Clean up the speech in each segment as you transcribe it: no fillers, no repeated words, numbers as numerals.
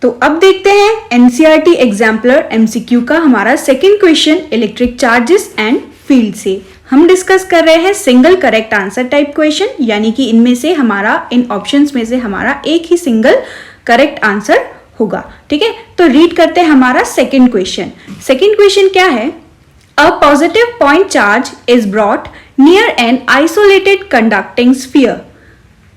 तो अब देखते हैं एनसीईआरटी एग्जाम्पलर एमसीक्यू का हमारा second question electric charges and field से। हम डिस्कस कर रहे हैं single correct answer type question, यानी कि इनमें से हमारा इन ऑप्शंस में से हमारा एक ही सिंगल करेक्ट आंसर होगा। ठीक है, तो रीड करते हैं हमारा सेकंड क्वेश्चन। सेकंड क्वेश्चन क्या है? A positive point charge is brought near an isolated conducting sphere.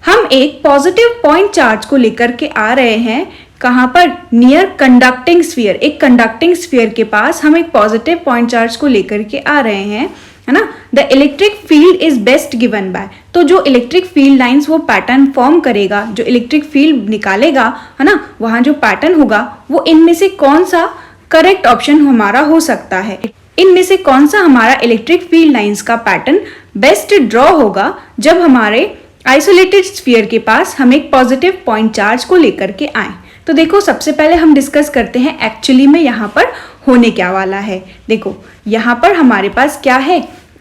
हम एक पॉजिटिव पॉइंट चार्ज को लेकर के आ रहे हैं, कहां पर? Near conducting sphere. एक कंडक्टिंग स्फीयर के पास हम एक पॉजिटिव पॉइंट चार्ज को लेकर के आ रहे हैं, है ना। The electric field is best given by. तो जो इलेक्ट्रिक फील्ड लाइंस वो पैटर्न फॉर्म करेगा, जो इलेक्ट्रिक फील्ड निकालेगा, है ना, वहां जो पैटर्न होगा वो इनमें से कौन सा करेक्ट ऑप्शन हमारा हो सकता है? इनमें से कौन सा हमारा इलेक्ट्रिक फील्ड लाइंस का पैटर्न बेस्ट ड्रॉ होगा जब हमारे आइसोलेटेड स्फीयर के पास हम एक पॉजिटिव पॉइंट चार्ज को लेकर के आए? तो देखो, सबसे पहले हम डिस्कस करते हैं एक्चुअली में यहाँ पर होने क्या वाला है। देखो, यहाँ पर हमारे पास क्या है?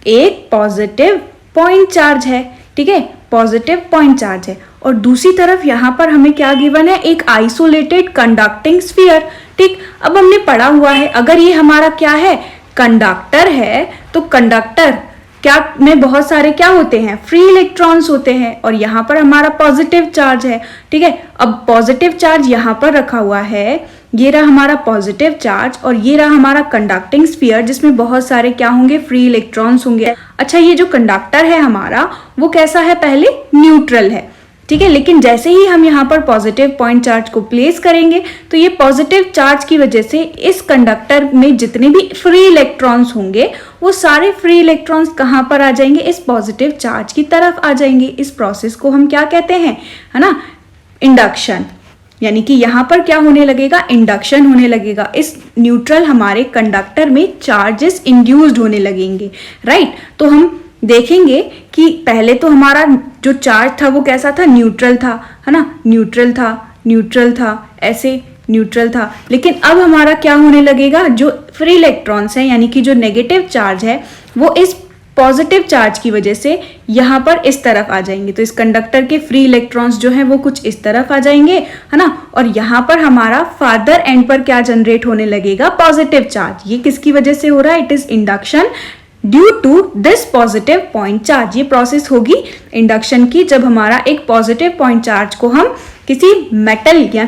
एक पॉजिटिव पॉइंट चार्ज है। ठीक है, पॉजिटिव पॉइंट चार्ज है, और दूसरी तरफ यहाँ पर हमें क्या गिवन है? एक आइसोलेटेड कंडक्टिंग स्फीयर। ठीक, अब हमने पढ़ा हुआ है, अगर ये हमारा क्या है? कंडक्टर है, तो कंडक्टर क्या में बहुत सारे क्या होते हैं? फ्री इलेक्ट्रॉन्स होते हैं, और यहाँ पर हमारा पॉजिटिव चार्ज है। ठीक है, अब पॉजिटिव चार्ज यहाँ पर रखा हुआ है, ये रहा हमारा पॉजिटिव चार्ज, और ये रहा हमारा कंडक्टिंग स्फीयर जिसमें बहुत सारे क्या होंगे? फ्री इलेक्ट्रॉन्स होंगे। अच्छा, ये जो कंडक्टर है हमारा वो कैसा है? पहले न्यूट्रल है। ठीक है, लेकिन जैसे ही हम यहाँ पर पॉजिटिव पॉइंट चार्ज को प्लेस करेंगे तो ये पॉजिटिव चार्ज की वजह से इस कंडक्टर में जितने भी फ्री इलेक्ट्रॉन्स होंगे वो सारे फ्री इलेक्ट्रॉन्स कहाँ पर आ जाएंगे? इस पॉजिटिव चार्ज की तरफ आ जाएंगे। इस प्रोसेस को हम क्या कहते हैं? है ना, इंडक्शन। यानी कि यहाँ पर क्या होने लगेगा? इंडक्शन होने लगेगा। इस न्यूट्रल हमारे कंडक्टर में चार्जेस इंड्यूस्ड होने लगेंगे। राइट, तो हम देखेंगे कि पहले तो हमारा जो चार्ज था वो कैसा था? न्यूट्रल था, है ना, न्यूट्रल था, न्यूट्रल था, ऐसे न्यूट्रल था। लेकिन अब हमारा क्या होने लगेगा? जो फ्री इलेक्ट्रॉन्स हैं, यानी कि जो नेगेटिव चार्ज है, वो इस पॉजिटिव चार्ज की वजह से यहाँ पर इस तरफ आ जाएंगे। तो इस कंडक्टर के फ्री इलेक्ट्रॉन्स जो हैं वो कुछ इस तरफ आ जाएंगे, है ना, और यहाँ पर हमारा फादर एंड पर क्या जनरेट होने लगेगा? Positive charge. ये किसकी वजह से हो रहा है? It is induction due to this positive point charge. ये प्रोसेस होगी इंडक्शन की जब हमारा एक पॉजिटिव पॉइंट चार्ज को हम किसी मेटल या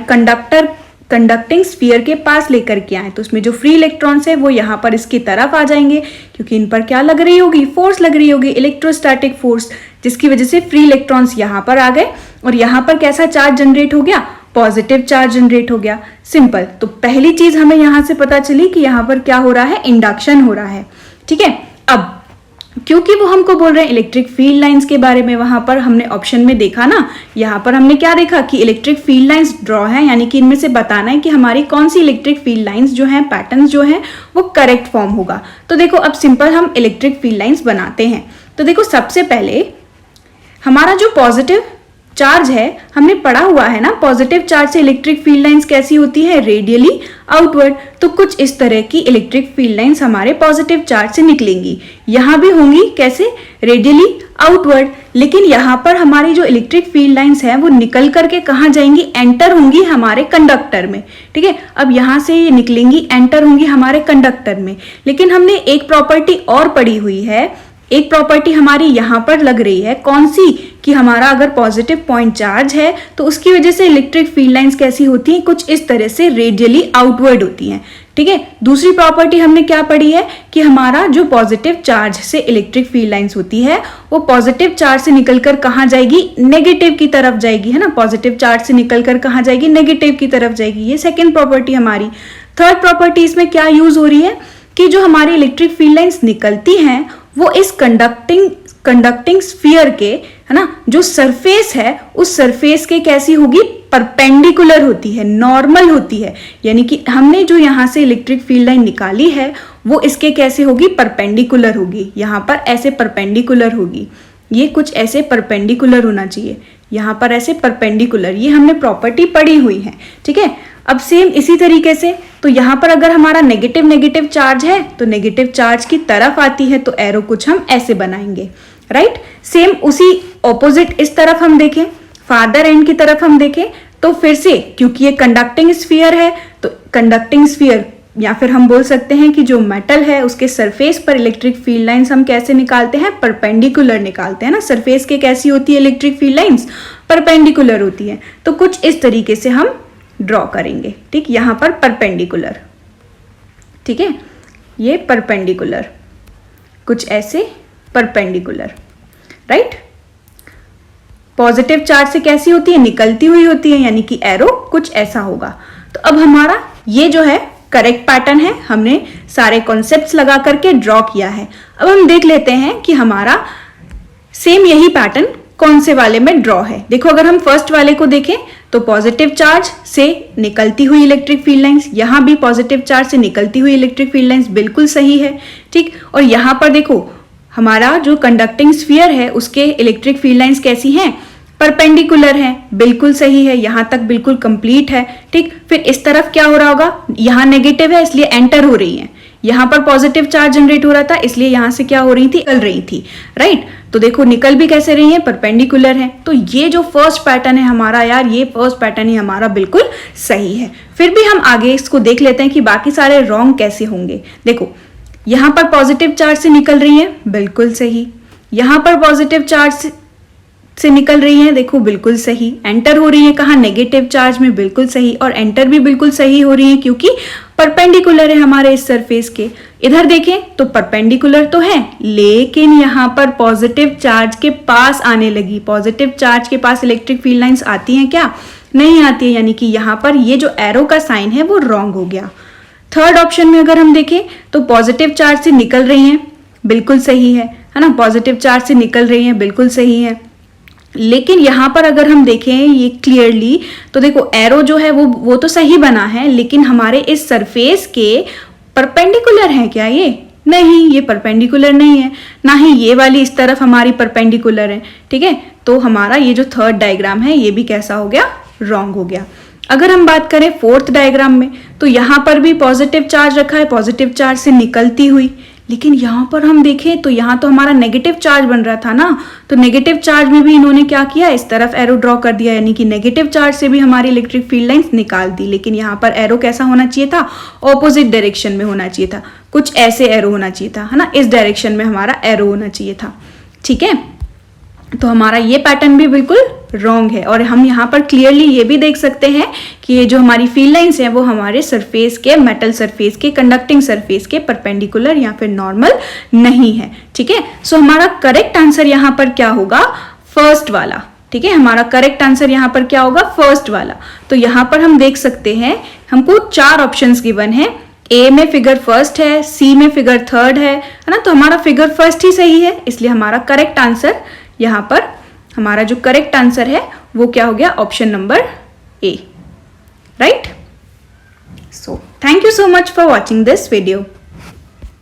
कंडक्टिंग स्फीयर के पास लेकर के आए, तो उसमें जो फ्री इलेक्ट्रॉन्स है वो यहाँ पर इसकी तरफ आ जाएंगे, क्योंकि इन पर क्या लग रही होगी? फोर्स लग रही होगी, इलेक्ट्रोस्टैटिक फोर्स, जिसकी वजह से फ्री इलेक्ट्रॉन्स यहाँ पर आ गए और यहाँ पर कैसा चार्ज जनरेट हो गया? पॉजिटिव चार्ज जनरेट हो गया। सिंपल। तो पहली चीज हमें यहाँ से पता चली कि यहाँ पर क्या हो रहा है? इंडक्शन हो रहा है। ठीक है, अब क्योंकि वो हमको बोल रहे हैं इलेक्ट्रिक फील्ड लाइंस के बारे में, वहां पर हमने ऑप्शन में देखा ना, यहाँ पर हमने क्या देखा कि इलेक्ट्रिक फील्ड लाइंस ड्रॉ है, यानी कि इनमें से बताना है कि हमारी कौन सी इलेक्ट्रिक फील्ड लाइंस जो हैं, पैटर्न्स जो हैं, वो करेक्ट फॉर्म होगा। तो देखो, अब सिंपल हम इलेक्ट्रिक फील्ड लाइंस बनाते हैं। तो देखो, सबसे पहले हमारा जो पॉजिटिव चार्ज है, हमने पढ़ा हुआ है ना, पॉजिटिव चार्ज से इलेक्ट्रिक फील्ड लाइंस कैसी होती है? Radially outward. तो कुछ इस तरह की इलेक्ट्रिक फील्ड लाइंस हमारे पॉजिटिव चार्ज से निकलेंगी। यहाँ भी होंगी कैसे? Radially outward. लेकिन यहाँ पर हमारी जो इलेक्ट्रिक फील्ड लाइंस है वो निकल करके कहाँ जाएंगी? एंटर होंगी हमारे कंडक्टर में। ठीक है, अब यहाँ से ये निकलेंगी, एंटर होंगी हमारे कंडक्टर में। लेकिन हमने एक प्रॉपर्टी और पढ़ी हुई है, एक प्रॉपर्टी हमारी यहाँ पर लग रही है, कौन सी? कि हमारा अगर पॉजिटिव पॉइंट चार्ज है तो उसकी वजह से इलेक्ट्रिक फील्ड लाइंस कैसी होती हैं? कुछ इस तरह से रेडियली आउटवर्ड होती हैं। ठीक है, दूसरी प्रॉपर्टी हमने क्या पढ़ी है कि हमारा जो पॉजिटिव चार्ज से इलेक्ट्रिक फील्ड लाइंस होती है वो पॉजिटिव चार्ज से निकलकर कहाँ जाएगी? नेगेटिव की तरफ जाएगी, है ना। पॉजिटिव चार्ज से निकलकर कहाँ जाएगी? नेगेटिव की तरफ जाएगी। ये सेकेंड प्रॉपर्टी हमारी। थर्ड प्रॉपर्टी इसमें क्या यूज हो रही है कि जो हमारी इलेक्ट्रिक फील्ड लाइंस निकलती हैं वो इस कंडक्टिंग स्फीयर के, है ना, जो सरफेस है उस सरफेस के कैसी होगी? परपेंडिकुलर होती है, नॉर्मल होती है। यानी कि हमने जो यहाँ से इलेक्ट्रिक फील्ड लाइन निकाली है वो इसके कैसे होगी? परपेंडिकुलर होगी। यहाँ पर ऐसे परपेंडिकुलर होगी, ये कुछ ऐसे परपेंडिकुलर होना चाहिए, यहाँ पर ऐसे परपेंडिकुलर। ये हमने प्रॉपर्टी पढ़ी हुई है। ठीक है, अब सेम इसी तरीके से तो यहाँ पर अगर हमारा नेगेटिव चार्ज है तो नेगेटिव चार्ज की तरफ आती है, तो एरो कुछ हम ऐसे बनाएंगे। राइट, सेम उसी ऑपोजिट इस तरफ हम देखें, फादर एंड की तरफ हम देखें तो तो फिर से क्योंकि ये कंडक्टिंग स्फीयर है, तो कंडक्टिंग स्फीयर या फिर हम बोल सकते हैं कि जो मेटल है उसके सरफेस पर इलेक्ट्रिक फील्ड लाइंस हम कैसे निकालते हैं, परपेंडिकुलर निकालते हैं ना। सरफेस के कैसी होती है इलेक्ट्रिक फील्ड लाइंस, परपेंडिकुलर होती है। तो कुछ इस तरीके से हम ड्रॉ करेंगे, ठीक, यहां पर परपेंडिकुलर, ठीक है, ये परपेंडिकुलर, कुछ ऐसे परपेंडिकुलर, राइट। पॉजिटिव चार्ज से कैसी होती है, निकलती हुई होती है, यानी कि एरो कुछ ऐसा होगा। तो अब हमारा ये जो है करेक्ट पैटर्न है, हमने सारे कॉन्सेप्ट्स लगा करके ड्रॉ किया है। अब हम देख लेते हैं कि हमारा सेम यही पैटर्न कौन से वाले में ड्रॉ है। देखो अगर हम फर्स्ट वाले को देखें तो पॉजिटिव चार्ज से निकलती हुई इलेक्ट्रिक फील्ड लाइंस, यहां भी पॉजिटिव चार्ज से निकलती हुई इलेक्ट्रिक फील्ड लाइंस बिल्कुल सही है, ठीक। और यहां पर देखो हमारा जो कंडक्टिंग स्फीयर है उसके इलेक्ट्रिक फील्ड लाइंस कैसी हैं, परपेंडिकुलर है, बिल्कुल सही है, यहां तक बिल्कुल कंप्लीट है, ठीक। फिर इस तरफ क्या हो रहा होगा, यहां नेगेटिव है इसलिए एंटर हो रही है, यहां पर पॉजिटिव चार्ज जनरेट हो रहा था इसलिए यहां से क्या हो रही थी, निकल रही थी, राइट। तो देखो निकल भी कैसे रही है, परपेंडिकुलर है। तो ये जो फर्स्ट पैटर्न है हमारा यार, ये फर्स्ट पैटर्न ही हमारा बिल्कुल सही है। फिर भी हम आगे इसको देख लेते हैं कि बाकी सारे रॉन्ग कैसे होंगे। देखो यहां पर पॉजिटिव चार्ज से निकल रही है, बिल्कुल सही। यहां पर पॉजिटिव चार्ज से निकल रही है, देखो बिल्कुल सही। एंटर हो रही है कहाँ, नेगेटिव चार्ज में, बिल्कुल सही। और एंटर भी बिल्कुल सही हो रही है क्योंकि परपेंडिकुलर है हमारे इस सरफेस के। इधर देखें तो परपेंडिकुलर तो है लेकिन यहाँ पर पॉजिटिव चार्ज के पास आने लगी। पॉजिटिव चार्ज के पास इलेक्ट्रिक फील्ड लाइंस आती हैं क्या, नहीं आती है, यानी कि यहाँ पर ये जो एरो का साइन है वो रॉन्ग हो गया। थर्ड ऑप्शन में अगर हम देखें तो पॉजिटिव चार्ज से निकल रही हैं, बिल्कुल सही है ना, पॉजिटिव चार्ज से निकल रही हैं, बिल्कुल सही है। लेकिन यहां पर अगर हम देखें ये क्लियरली तो देखो एरो जो है वो तो सही बना है लेकिन हमारे इस सरफेस के परपेंडिकुलर है क्या, ये नहीं, ये परपेंडिकुलर नहीं है, ना ही ये वाली इस तरफ हमारी परपेंडिकुलर है, ठीक है। तो हमारा ये जो थर्ड डायग्राम है ये भी कैसा हो गया, रॉन्ग हो गया। अगर हम बात करें फोर्थ डायग्राम में तो यहां पर भी पॉजिटिव चार्ज रखा है, पॉजिटिव चार्ज से निकलती हुई, लेकिन यहां पर हम देखें तो यहां तो हमारा नेगेटिव चार्ज बन रहा था ना, तो नेगेटिव चार्ज में भी इन्होंने क्या किया, इस तरफ एरो ड्रॉ कर दिया, यानी कि नेगेटिव चार्ज से भी हमारी इलेक्ट्रिक फील्ड लाइंस निकाल दी। लेकिन यहां पर एरो कैसा होना चाहिए था, ऑपोजिट डायरेक्शन में होना चाहिए था, कुछ ऐसे एरो होना चाहिए था, है ना, इस डायरेक्शन में हमारा एरो होना चाहिए था, ठीक है। तो हमारा ये पैटर्न भी बिल्कुल रॉन्ग है। और हम यहाँ पर क्लियरली ये भी देख सकते हैं कि ये जो हमारी फील्ड लाइंस हैं वो हमारे सरफेस के, मेटल सरफेस के, कंडक्टिंग सरफेस के परपेंडिकुलर या फिर नॉर्मल नहीं है, ठीक है। सो हमारा करेक्ट आंसर यहाँ पर क्या होगा, फर्स्ट वाला, ठीक है। हमारा करेक्ट आंसर यहाँ पर क्या होगा, फर्स्ट वाला। तो यहाँ पर हम देख सकते हैं हमको 4 ऑप्शंस गिवन है, ए में फिगर फर्स्ट है, सी में फिगर थर्ड है ना, तो हमारा फिगर फर्स्ट ही सही है, इसलिए हमारा करेक्ट आंसर यहां पर, हमारा जो करेक्ट आंसर है वो क्या हो गया, option number A, right. So thank you so much for watching this video.